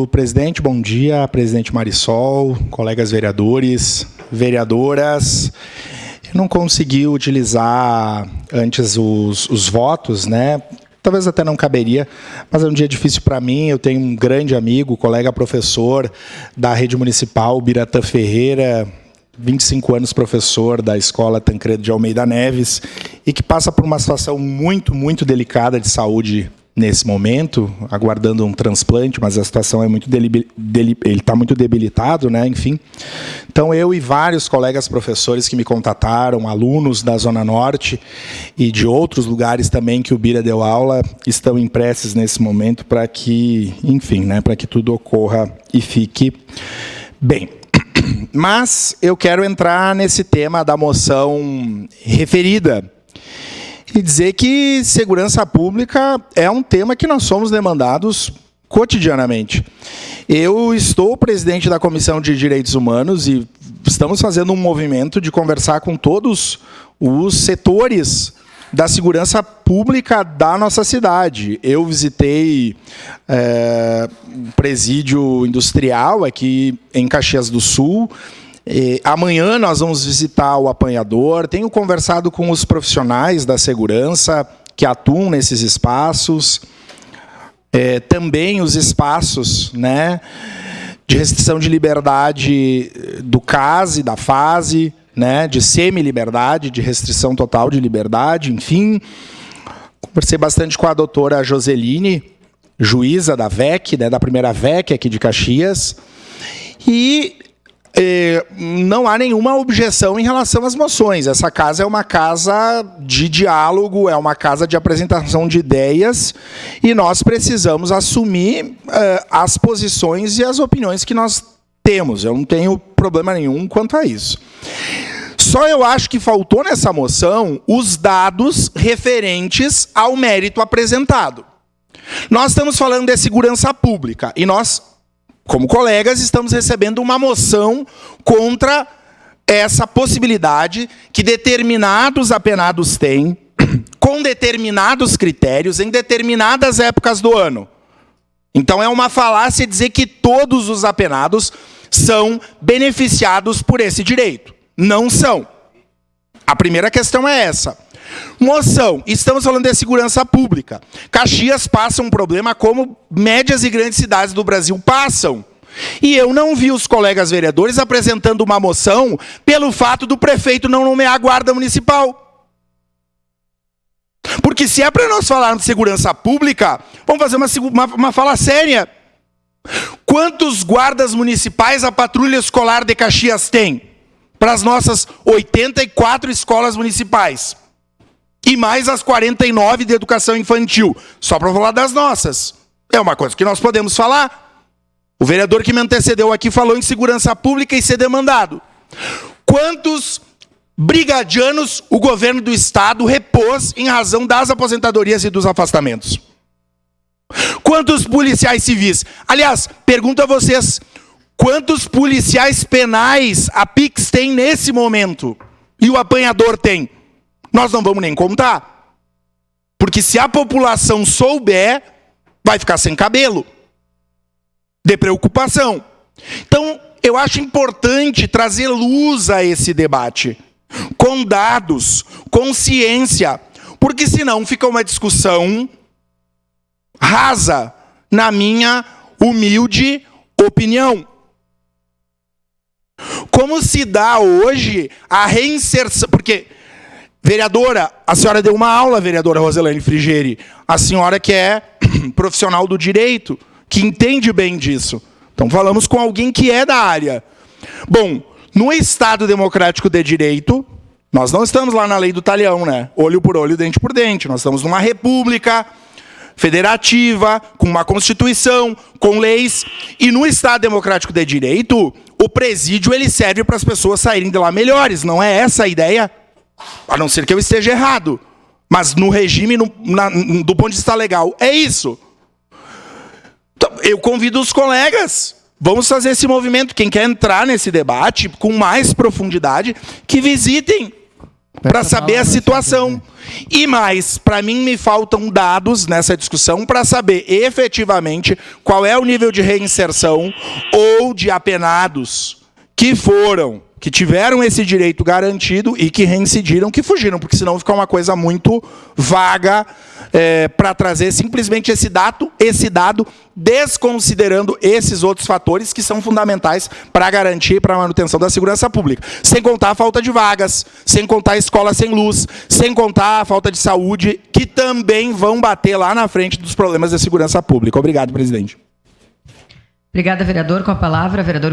Obrigado, presidente. Bom dia, presidente Marisol, colegas vereadores, vereadoras. Eu não consegui utilizar antes os votos, né? Talvez até não caberia, mas é um dia difícil para mim. Eu tenho um grande amigo, colega professor da rede municipal, Biratã Ferreira, 25 anos professor da Escola Tancredo de Almeida Neves, e que passa por uma situação muito, muito delicada de saúde nesse momento, aguardando um transplante, mas a situação é muito ele está muito debilitado, né? Enfim. Então, eu e vários colegas professores que me contataram, alunos da Zona Norte e de outros lugares também que o Bira deu aula, estão em preces nesse momento para que, enfim, né, para que tudo ocorra e fique bem. Mas eu quero entrar nesse tema da moção referida e dizer que segurança pública é um tema que nós somos demandados cotidianamente. Eu estou presidente da Comissão de Direitos Humanos e estamos fazendo um movimento de conversar com todos os setores da segurança pública da nossa cidade. Eu visitei um presídio industrial aqui em Caxias do Sul. Amanhã nós vamos visitar o apanhador. Tenho conversado com os profissionais da segurança que atuam nesses espaços. Também os espaços, né, de restrição de liberdade do CAS e da FASE, né, de semi-liberdade, de restrição total de liberdade, enfim. Conversei bastante com a doutora Joseline, juíza da VEC, né, da primeira VEC aqui de Caxias, e não há nenhuma objeção em relação às moções. Essa casa é uma casa de diálogo, é uma casa de apresentação de ideias, e nós precisamos assumir as posições e as opiniões que nós temos. Eu não tenho problema nenhum quanto a isso. Só eu acho que faltou nessa moção os dados referentes ao mérito apresentado. Nós estamos falando de segurança pública e nós, como colegas, estamos recebendo uma moção contra essa possibilidade que determinados apenados têm, com determinados critérios, em determinadas épocas do ano. Então, é uma falácia dizer que todos os apenados são beneficiados por esse direito. Não são. A primeira questão é essa. Moção, estamos falando de segurança pública. Caxias passa um problema como médias e grandes cidades do Brasil passam. E eu não vi os colegas vereadores apresentando uma moção pelo fato do prefeito não nomear a guarda municipal. Porque se é para nós falarmos de segurança pública, vamos fazer uma fala séria. Quantos guardas municipais a patrulha escolar de Caxias tem? Para as nossas 84 escolas municipais. E mais as 49 de educação infantil. Só para falar das nossas. É uma coisa que nós podemos falar. O vereador que me antecedeu aqui falou em segurança pública e ser demandado. Quantos brigadianos o governo do estado repôs em razão das aposentadorias e dos afastamentos? Quantos policiais civis? Aliás, pergunto a vocês, quantos policiais penais a PIX tem nesse momento? E o apanhador tem? Nós não vamos nem contar. Porque se a população souber, vai ficar sem cabelo. De preocupação. Então, eu acho importante trazer luz a esse debate. Com dados, com ciência. Porque senão fica uma discussão rasa, na minha humilde opinião. Como se dá hoje a reinserção... Porque, vereadora, a senhora deu uma aula, vereadora Roselane Frigeri, a senhora que é profissional do direito, que entende bem disso. Então, falamos com alguém que é da área. Bom, no Estado Democrático de Direito, nós não estamos lá na lei do talhão, né? Olho por olho, dente por dente. Nós estamos numa república federativa, com uma constituição, com leis. E no Estado Democrático de Direito, o presídio ele serve para as pessoas saírem de lá melhores. Não é essa a ideia? A não ser que eu esteja errado. Mas no regime, do ponto de vista legal, é isso. Então, eu convido os colegas, vamos fazer esse movimento. Quem quer entrar nesse debate com mais profundidade, que visitem para saber a situação. E mais, para mim me faltam dados nessa discussão para saber efetivamente qual é o nível de reinserção ou de apenados que tiveram esse direito garantido e que reincidiram, que fugiram, porque senão fica uma coisa muito vaga para trazer simplesmente esse dado, desconsiderando esses outros fatores que são fundamentais para a garantia e para a manutenção da segurança pública. Sem contar a falta de vagas, sem contar a escola sem luz, sem contar a falta de saúde, que também vão bater lá na frente dos problemas da segurança pública. Obrigado, presidente. Obrigada, vereador. Com a palavra, vereador